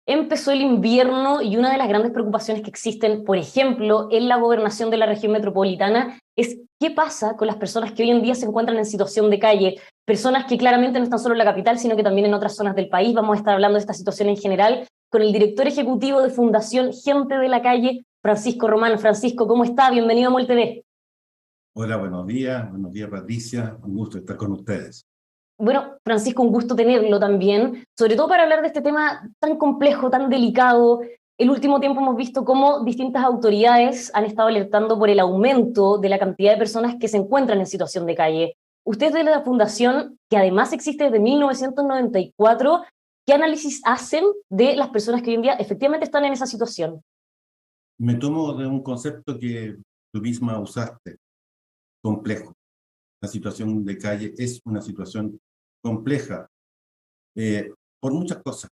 Empezó el invierno y una de las grandes preocupaciones que existen, por ejemplo, en la gobernación de la región metropolitana, es qué pasa con las personas que hoy en día se encuentran en situación de calle, personas que claramente no están solo en la capital, sino que también en otras zonas del país. Vamos a estar hablando de esta situación en general con el director ejecutivo de Fundación Gente de la Calle, Francisco Román. Francisco, ¿cómo está? Bienvenido a MOL TV. Hola, buenos días Patricia, un gusto estar con ustedes. Bueno, Francisco, un gusto tenerlo también, sobre todo para hablar de este tema tan complejo, tan delicado. El último tiempo hemos visto cómo distintas autoridades han estado alertando por el aumento de la cantidad de personas que se encuentran en situación de calle. Ustedes de la fundación, que además existe desde 1994, ¿qué análisis hacen de las personas que hoy en día efectivamente están en esa situación? Me tomo de un concepto que tú misma usaste, complejo. La situación de calle es una situación compleja por muchas cosas.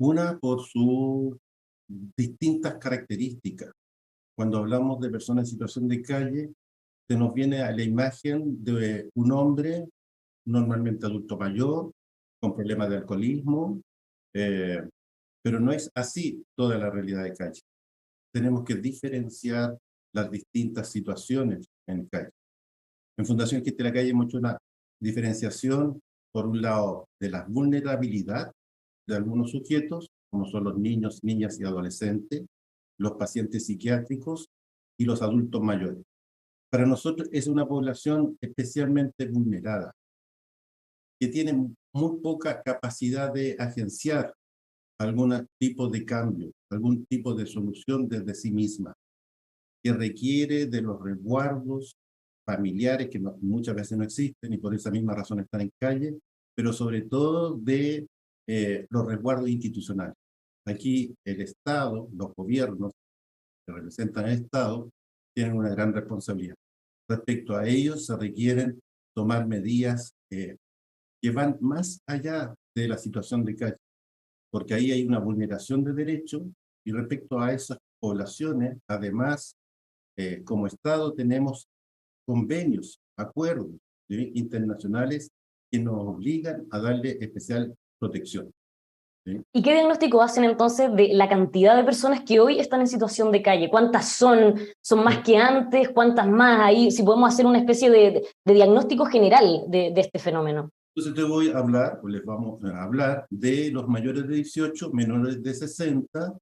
Una, por sus distintas características. Cuando hablamos de personas en situación de calle, se nos viene a la imagen de un hombre, normalmente adulto mayor, con problemas de alcoholismo, eh, pero no es así toda la realidad de calle. Tenemos que diferenciar las distintas situaciones en calle. En Fundación Gente de la Calle hemos hecho una diferenciación, por un lado, de la vulnerabilidad de algunos sujetos, como son los niños, niñas y adolescentes, los pacientes psiquiátricos y los adultos mayores. Para nosotros es una población especialmente vulnerada, que tiene muy poca capacidad de agenciar algún tipo de cambio, algún tipo de solución desde sí misma, que requiere de los resguardos familiares que muchas veces no existen y por esa misma razón están en calle, pero sobre todo de los resguardos institucionales. Aquí el Estado, los gobiernos que representan al Estado, tienen una gran responsabilidad. Respecto a ellos se requieren tomar medidas que van más allá de la situación de calle, porque ahí hay una vulneración de derechos y respecto a esas poblaciones, además, como Estado tenemos convenios, acuerdos internacionales que nos obligan a darle especial protección. ¿Sí? ¿Y qué diagnóstico hacen entonces de la cantidad de personas que hoy están en situación de calle? ¿Cuántas son? ¿Son más que antes? ¿Cuántas más hay? Si podemos hacer una especie de diagnóstico general de este fenómeno. Entonces te voy a hablar, o les vamos a hablar, de los mayores de 18, menores de 60,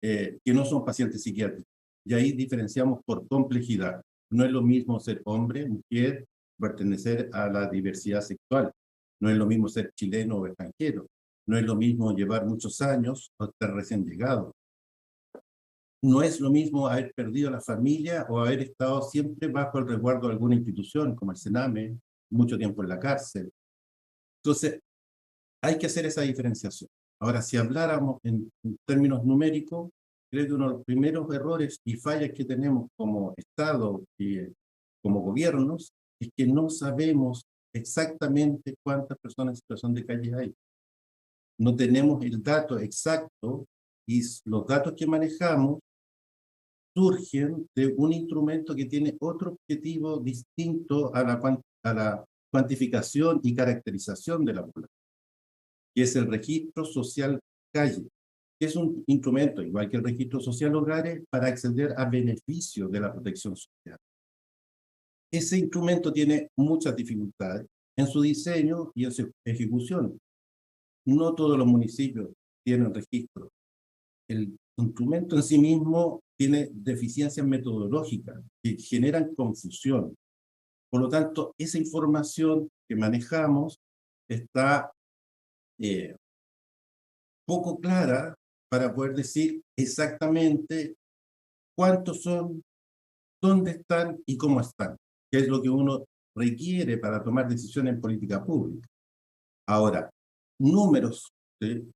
que no son pacientes psiquiátricos. Y ahí diferenciamos por complejidad. No es lo mismo ser hombre, mujer, pertenecer a la diversidad sexual. No es lo mismo ser chileno o extranjero. No es lo mismo llevar muchos años o estar recién llegado. No es lo mismo haber perdido a la familia o haber estado siempre bajo el resguardo de alguna institución, como el Sename, mucho tiempo en la cárcel. Entonces, hay que hacer esa diferenciación. Ahora, si habláramos en términos numéricos, creo que uno de los primeros errores y fallas que tenemos como Estado y como gobiernos es que no sabemos exactamente cuántas personas en situación de calle hay. No tenemos el dato exacto y los datos que manejamos surgen de un instrumento que tiene otro objetivo distinto a la cuantificación y caracterización de la población, que es el registro social calle, que es un instrumento, igual que el registro social hogares, para acceder a beneficios de la protección social. Ese instrumento tiene muchas dificultades en su diseño y en su ejecución. No todos los municipios tienen registro. El instrumento en sí mismo tiene deficiencias metodológicas que generan confusión. Por lo tanto, esa información que manejamos está eh, poco clara para poder decir exactamente cuántos son, dónde están y cómo están, que es lo que uno requiere para tomar decisiones en política pública. Ahora, números, ¿sí?,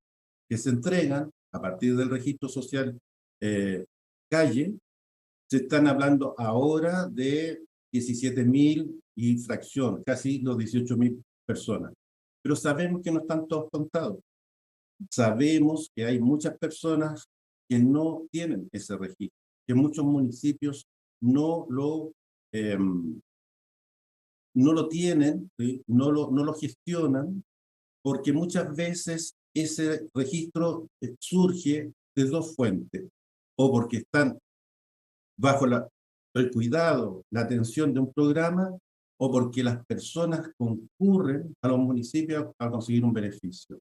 que se entregan a partir del registro social calle, se están hablando ahora de 17.000 y fracción, casi los 18.000 personas. Pero sabemos que no están todos contados. Sabemos que hay muchas personas que no tienen ese registro, que muchos municipios no lo, eh, no lo tienen, ¿sí? No lo gestionan, porque muchas veces ese registro surge de dos fuentes, o porque están bajo el cuidado, la atención de un programa, o porque las personas concurren a los municipios a conseguir un beneficio.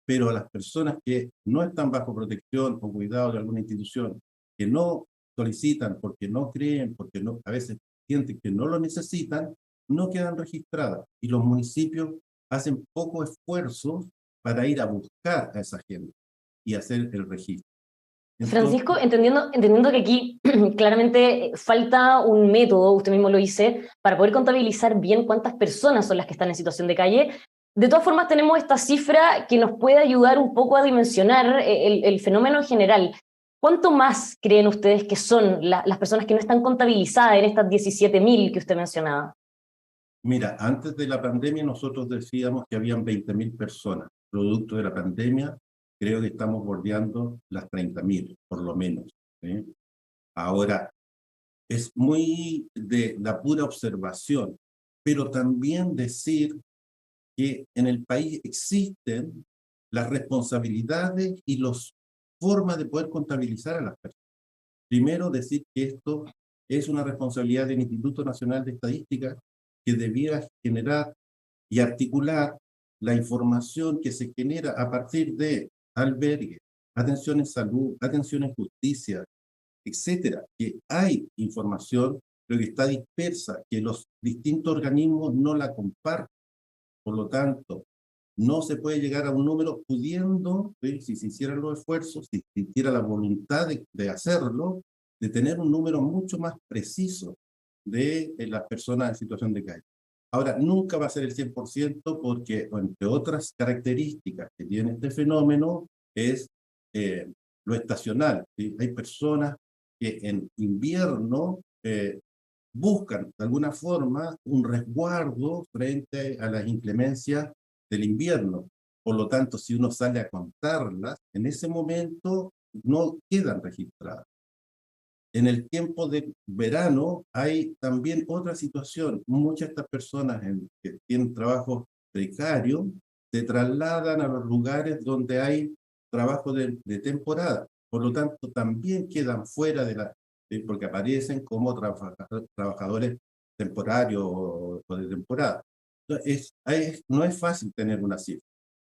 Pero a las personas que no están bajo protección o cuidado de alguna institución, que no solicitan porque no creen, porque no, a veces sienten que no lo necesitan, no quedan registradas. Y los municipios hacen poco esfuerzo para ir a buscar a esa gente y hacer el registro. Entonces, Francisco, entendiendo que aquí claramente falta un método, usted mismo lo dice, para poder contabilizar bien cuántas personas son las que están en situación de calle. De todas formas, tenemos esta cifra que nos puede ayudar un poco a dimensionar el fenómeno en general. ¿Cuánto más creen ustedes que son las personas que no están contabilizadas en estas 17.000 que usted mencionaba? mira, antes de la pandemia nosotros decíamos que habían 20.000 personas. Producto de la pandemia, creo que estamos bordeando las 30.000, por lo menos, ¿sí? Ahora, es muy de la pura observación, pero también decir que en el país existen las responsabilidades y las formas de poder contabilizar a las personas. Primero, decir que esto es una responsabilidad del Instituto Nacional de Estadística, que debiera generar y articular la información que se genera a partir de albergues, atención en salud, atención en justicia, etcétera, que hay información, pero que está dispersa, que los distintos organismos no la comparten. Por lo tanto, no se puede llegar a un número pudiendo, ¿sí? Si se hicieran los esfuerzos, si se hiciera la voluntad de hacerlo, de tener un número mucho más preciso de las personas en situación de calle. Ahora, nunca va a ser el 100% porque, entre otras características que tiene este fenómeno, es lo estacional, ¿sí? Hay personas que en invierno buscan de alguna forma un resguardo frente a las inclemencias del invierno. Por lo tanto, si uno sale a contarlas, en ese momento no quedan registradas. En el tiempo de verano hay también otra situación. Muchas de estas personas que tienen trabajo precario se trasladan a los lugares donde hay trabajo de temporada. Por lo tanto, también quedan fuera porque aparecen como trabajadores temporarios o de temporada. Entonces, no es fácil tener una cifra,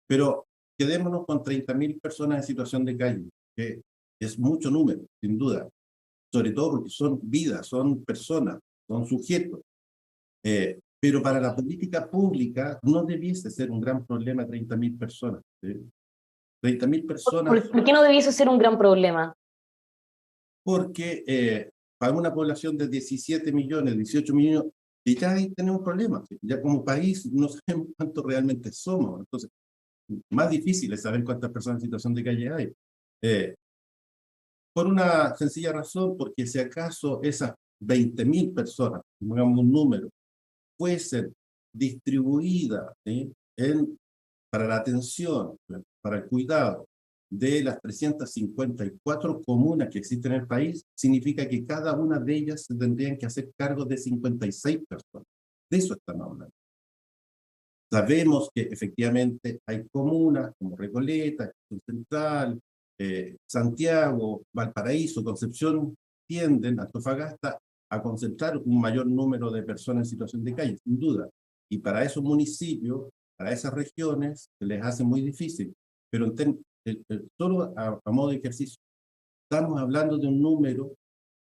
pero quedémonos con 30.000 personas en situación de calle, que es mucho número, sin duda, sobre todo porque son vidas, son personas, son sujetos. Pero para la política pública no debiese ser un gran problema 30.000 personas. ¿Sí? 30.000 personas ¿Por qué no debiese ser un gran problema? porque para una población de 17 millones, 18 millones, y ya ahí tenemos problemas. ¿Sí? Ya como país no sabemos cuántos realmente somos. Entonces, más difícil es saber cuántas personas en situación de calle hay. Por una sencilla razón, porque si acaso esas 20.000 personas, pongamos un número, fuesen distribuidas, ¿sí? Para la atención, para el cuidado de las 354 comunas que existen en el país, significa que cada una de ellas se tendrían que hacer cargo de 56 personas. De eso estamos hablando. Sabemos que efectivamente hay comunas como Recoleta, Central, Santiago, Valparaíso, Concepción, tienden, Antofagasta, a concentrar un mayor número de personas en situación de calle, sin duda. Y para esos municipios, para esas regiones, se les hace muy difícil. Pero solo a modo de ejercicio, estamos hablando de un número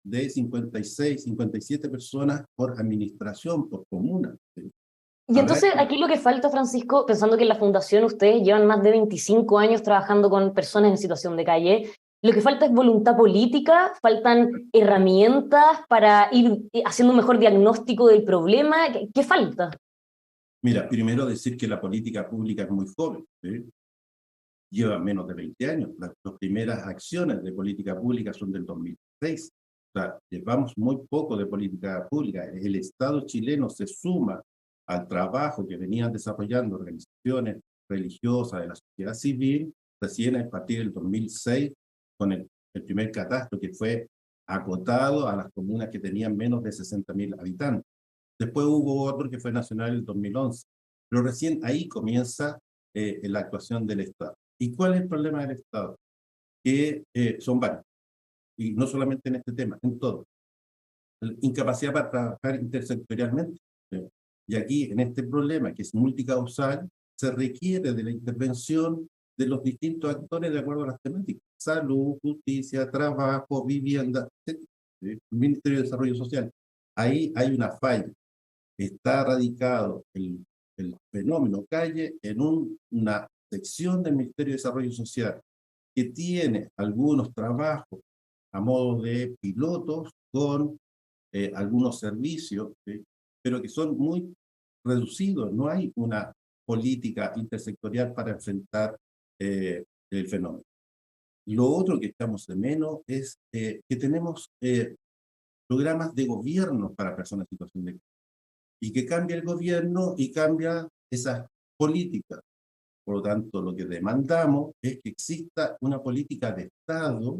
de 56, 57 personas por administración, por comuna. ¿Sí? Y Habrá entonces que aquí lo que falta, Francisco, pensando que en la Fundación ustedes llevan más de 25 años trabajando con personas en situación de calle, lo que falta es voluntad política, faltan herramientas para ir haciendo un mejor diagnóstico del problema. ¿Qué falta? Mira, primero decir que la política pública es muy joven, ¿sí? Lleva menos de 20 años. Las primeras acciones de política pública son del 2006. O sea, llevamos muy poco de política pública. El Estado chileno se suma al trabajo que venían desarrollando organizaciones religiosas de la sociedad civil recién a partir del 2006 con el primer catastro que fue acotado a las comunas que tenían menos de 60.000 habitantes. Después hubo otro que fue nacional en el 2011. Pero recién ahí comienza la actuación del Estado. ¿Y cuál es el problema del Estado? Que son varios, y no solamente en este tema, en todo. Incapacidad para trabajar intersectorialmente. ¿Sí? Y aquí, en este problema, que es multicausal, se requiere de la intervención de los distintos actores de acuerdo a las temáticas. Salud, justicia, trabajo, vivienda, etc. ¿Sí? El Ministerio de Desarrollo Social. Ahí hay una falla. Está radicado el fenómeno calle en una sección del Ministerio de Desarrollo Social que tiene algunos trabajos a modo de pilotos con algunos servicios, ¿sí? Pero que son muy reducidos. No hay una política intersectorial para enfrentar el fenómeno. Lo otro que estamos de menos es que tenemos programas de gobierno para personas en situación de calle, y que cambia el gobierno y cambia esas políticas. Por lo tanto, lo que demandamos es que exista una política de Estado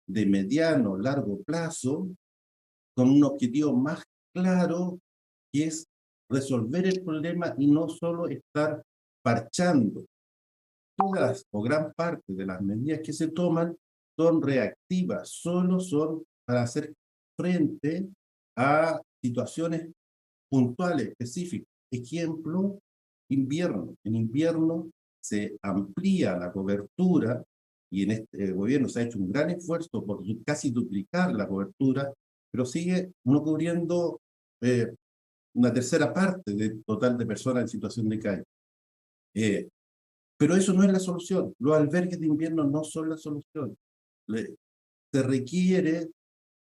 de mediano, largo plazo, con un objetivo más claro, que es resolver el problema y no solo estar parchando. Todas o gran parte de las medidas que se toman son reactivas, solo son para hacer frente a situaciones puntuales, específicas. Ejemplo, invierno. En invierno se amplía la cobertura, y en este gobierno se ha hecho un gran esfuerzo por casi duplicar la cobertura, pero sigue no cubriendo una tercera parte del total de personas en situación de calle. Pero eso no es la solución. Los albergues de invierno no son la solución. Se requiere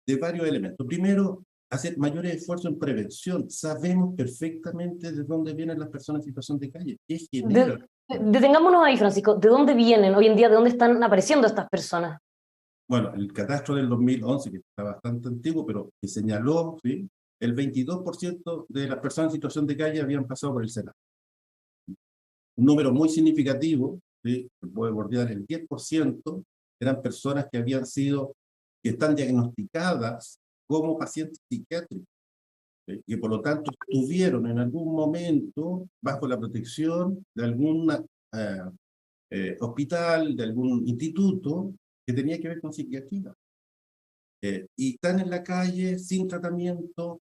de varios elementos. Primero, hacer mayores esfuerzos en prevención. Sabemos perfectamente de dónde vienen las personas en situación de calle. ¿Qué genera? Detengámonos ahí, Francisco. ¿De dónde vienen hoy en día? ¿De dónde están apareciendo estas personas? Bueno, el catastro del 2011, que está bastante antiguo, pero que señaló, ¿sí?, el 22% de las personas en situación de calle habían pasado por el SENA. Un número muy significativo, ¿sí?, que puede bordear el 10%, eran personas que habían sido, que están diagnosticadas como pacientes psiquiátricos, ¿sí?, que por lo tanto estuvieron en algún momento bajo la protección de algún hospital, de algún instituto que tenía que ver con psiquiatría. Y están en la calle sin tratamiento,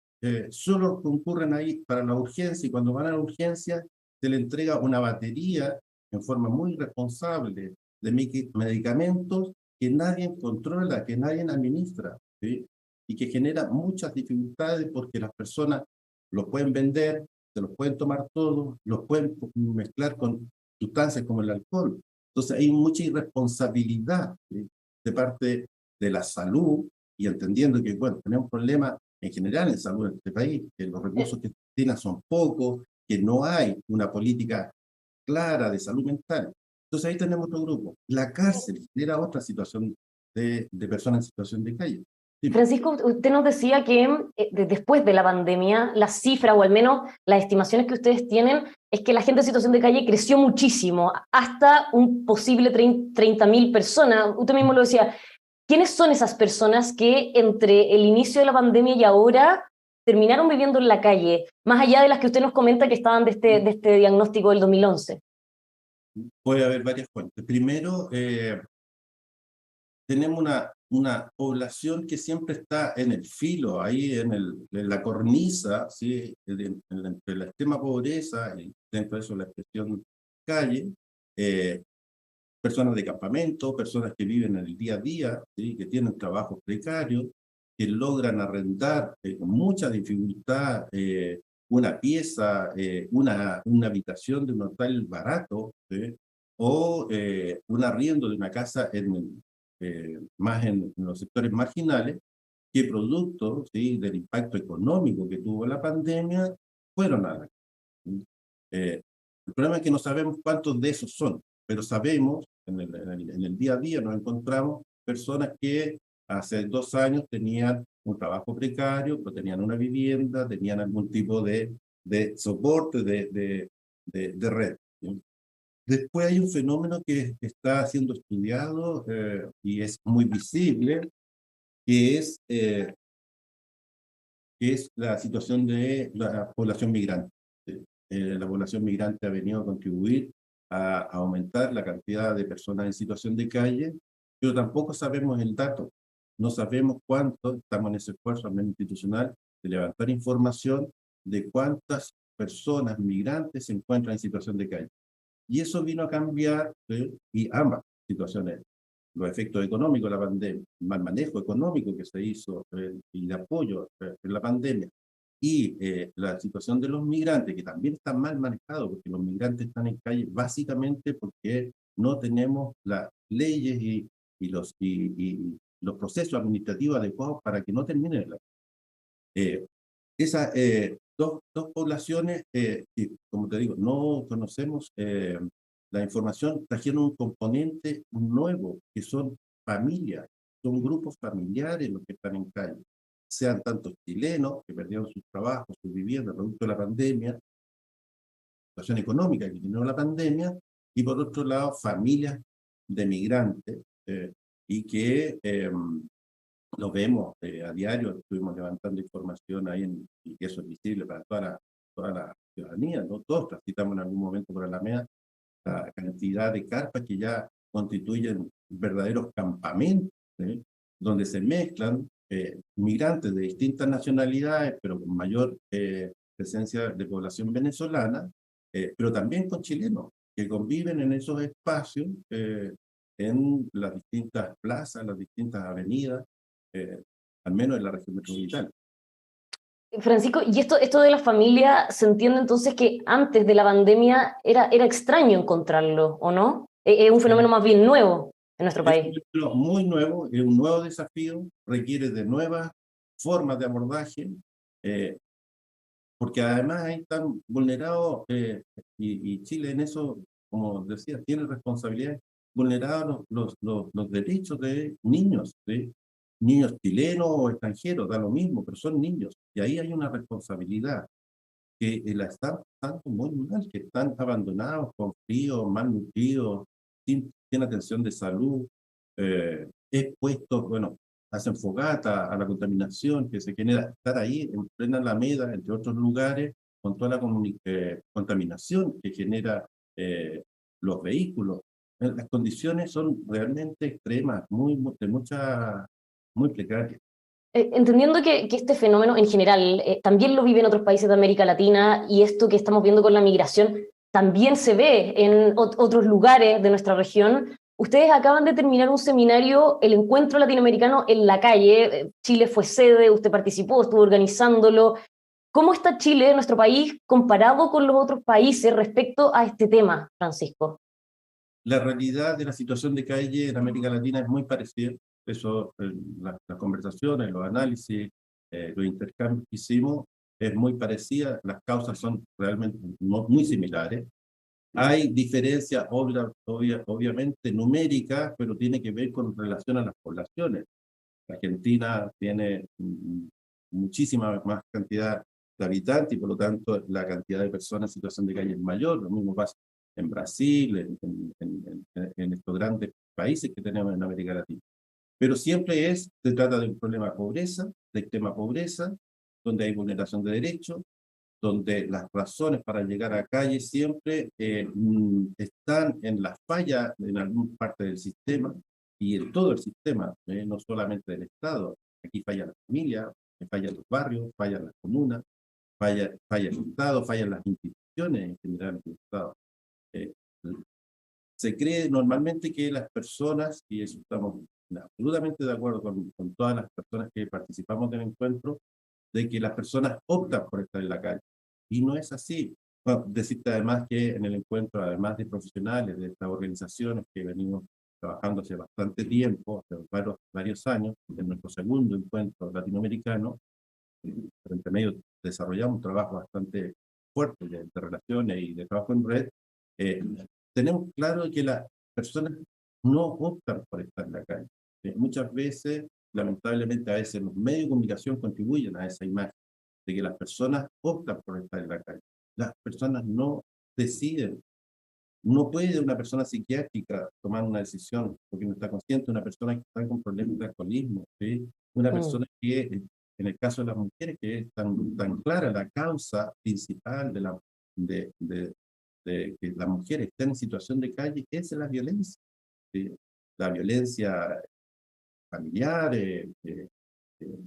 solo concurren ahí para la urgencia, y cuando van a la urgencia se le entrega una batería en forma muy responsable de medicamentos que nadie controla, que nadie administra, ¿sí?, y que genera muchas dificultades porque las personas los pueden vender, se los pueden tomar todos, los pueden mezclar con sustancias como el alcohol. Entonces hay mucha irresponsabilidad, ¿sí?, de parte de la salud, y entendiendo que, bueno, tenemos problemas en general en salud en este país, que los recursos que tienen son pocos, que no hay una política clara de salud mental. Entonces ahí tenemos otro grupo. La cárcel era otra situación de personas en situación de calle. Sí. Francisco, usted nos decía que después de la pandemia, la cifra, o al menos las estimaciones que ustedes tienen, es que la gente en situación de calle creció muchísimo, hasta un posible 30.000 personas. Usted mismo lo decía. ¿Quiénes son esas personas que entre el inicio de la pandemia y ahora terminaron viviendo en la calle, más allá de las que usted nos comenta que estaban de este diagnóstico del 2011? Puede haber varias fuentes. Primero, tenemos una población que siempre está en el filo, ahí en la cornisa, ¿sí?, entre la extrema pobreza y dentro de eso la expresión calle, personas de campamento, personas que viven en el día a día, ¿sí?, que tienen trabajos precarios, que logran arrendar con mucha dificultad una pieza, una habitación de un hotel barato, ¿sí?, o un arriendo de una casa más en los sectores marginales, que producto, ¿sí?, del impacto económico que tuvo la pandemia, fueron a la calle. El problema es que no sabemos cuántos de esos son, pero sabemos, en el día a día nos encontramos personas que hace 2 años tenían un trabajo precario, pero tenían una vivienda, tenían algún tipo de soporte, de red, ¿sí? Después hay un fenómeno que está siendo estudiado y es muy visible, que es que es la situación de la población migrante. La población migrante ha venido a contribuir a aumentar la cantidad de personas en situación de calle, pero tampoco sabemos el dato. No sabemos cuánto, estamos en ese esfuerzo al menos institucional de levantar información de cuántas personas migrantes se encuentran en situación de calle. Y eso vino a cambiar, y ambas situaciones, los efectos económicos de la pandemia, el mal manejo económico que se hizo y de apoyo en la pandemia, y la situación de los migrantes, que también está mal manejado, porque los migrantes están en calle básicamente porque no tenemos las leyes y los procesos administrativos adecuados para que no terminen la esas dos poblaciones, que, como te digo, no conocemos la información, trajeron un componente nuevo, que son familias, son grupos familiares los que están en calle, sean tantos chilenos que perdieron sus trabajos, sus viviendas, producto de la pandemia, situación económica que generó la pandemia, y por otro lado, familias de migrantes, y que lo vemos a diario, estuvimos levantando información ahí, y eso es visible para toda la ciudadanía, ¿no? Todos transitamos en algún momento por Alameda, la cantidad de carpas que ya constituyen verdaderos campamentos, ¿sí? Donde se mezclan migrantes de distintas nacionalidades, pero con mayor presencia de población venezolana, pero también con chilenos, que conviven en esos espacios, en las distintas plazas, las distintas avenidas, eh, al menos en la región metropolitana. Francisco, y esto de la familia, se entiende entonces que antes de la pandemia era extraño encontrarlo, ¿o no? Es un fenómeno más bien nuevo en nuestro Es país. un fenómeno muy nuevo, es un nuevo desafío, requiere de nuevas formas de abordaje, eh, porque además ahí están vulnerados, y Chile en eso, como decía, tiene responsabilidades, vulnerados los derechos de niños, ¿sí? Niños chilenos o extranjeros, da lo mismo, pero son niños, y ahí hay una responsabilidad que la están pasando muy mal, que están abandonados, con frío, malnutridos, sin atención de salud, expuestos, bueno, hacen fogata a la contaminación que se genera, estar ahí en plena Alameda, entre otros lugares, con toda la contaminación que genera los vehículos. Las condiciones son realmente extremas, muy precarias. Entendiendo que este fenómeno en general también lo vive en otros países de América Latina y esto que estamos viendo con la migración también se ve en otros lugares de nuestra región. Ustedes acaban de terminar un seminario, el Encuentro Latinoamericano en la Calle. Chile fue sede, usted participó, estuvo organizándolo. ¿Cómo está Chile, nuestro país, comparado con los otros países respecto a este tema, Francisco? La realidad de la situación de calle en América Latina es muy parecida. Eso, las conversaciones, los análisis, los intercambios que hicimos es muy parecida. Las causas son realmente muy similares. Hay diferencias obviamente numéricas, pero tiene que ver con relación a las poblaciones. Argentina tiene muchísima más cantidad de habitantes y por lo tanto la cantidad de personas en situación de calle es mayor. Lo mismo pasa en Brasil, en estos grandes países que tenemos en América Latina. Pero siempre se trata de un problema de pobreza, de extrema pobreza, donde hay vulneración de derechos, donde las razones para llegar a calle siempre están en la falla en alguna parte del sistema y en todo el sistema, no solamente del Estado. Aquí falla la familia, fallan los barrios, fallan las comunas, falla el Estado, fallan las instituciones en general del Estado. Eh, Se cree normalmente que las personas, y eso estamos absolutamente de acuerdo con todas las personas que participamos del encuentro, de que las personas optan por estar en la calle. Y no es así. Bueno, decirte además que en el encuentro, además de profesionales de estas organizaciones que venimos trabajando hace bastante tiempo, hace varios años, en nuestro segundo encuentro latinoamericano, entre medio desarrollamos un trabajo bastante fuerte de relaciones y de trabajo en red. eh, Tenemos claro que las personas no optan por estar en la calle. Muchas veces, lamentablemente, a veces los medios de comunicación contribuyen a esa imagen de que las personas optan por estar en la calle. Las personas no deciden. No puede una persona psiquiátrica tomar una decisión porque no está consciente, una persona que está con problemas de alcoholismo, ¿sí? Una Mm. persona que en el caso de las mujeres, que es tan clara la causa principal de que las mujeres estén en situación de calle, es la violencia. ¿Sí? La violencia familiar,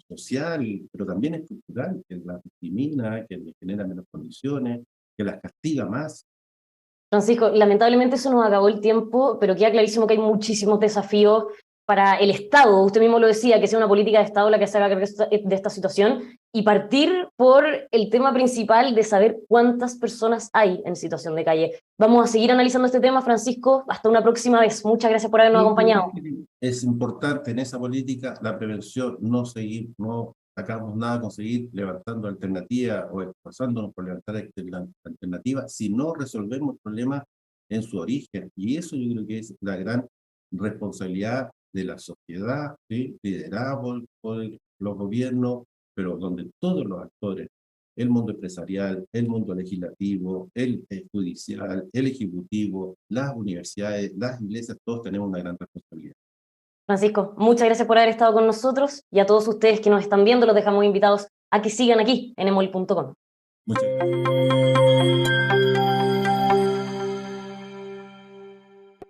social, pero también estructural, que las discrimina, que les genera menos condiciones, que las castiga más. Francisco, lamentablemente eso nos acabó el tiempo, pero queda clarísimo que hay muchísimos desafíos para el Estado. Usted mismo lo decía, que sea una política de Estado la que se haga cargo de esta situación y partir por el tema principal de saber cuántas personas hay en situación de calle. Vamos a seguir analizando este tema, Francisco. Hasta una próxima vez. Muchas gracias por habernos acompañado. Es importante en esa política la prevención, no sacamos nada con seguir levantando alternativas o esforzándonos por levantar alternativas si no resolvemos problemas en su origen. Y eso yo creo que es la gran responsabilidad de la sociedad, ¿sí? Liderada por los gobiernos, pero donde todos los actores, el mundo empresarial, el mundo legislativo, el judicial, el ejecutivo, las universidades, las iglesias, todos tenemos una gran responsabilidad. Francisco, muchas gracias por haber estado con nosotros y a todos ustedes que nos están viendo los dejamos invitados a que sigan aquí en emol.com. Muchas gracias.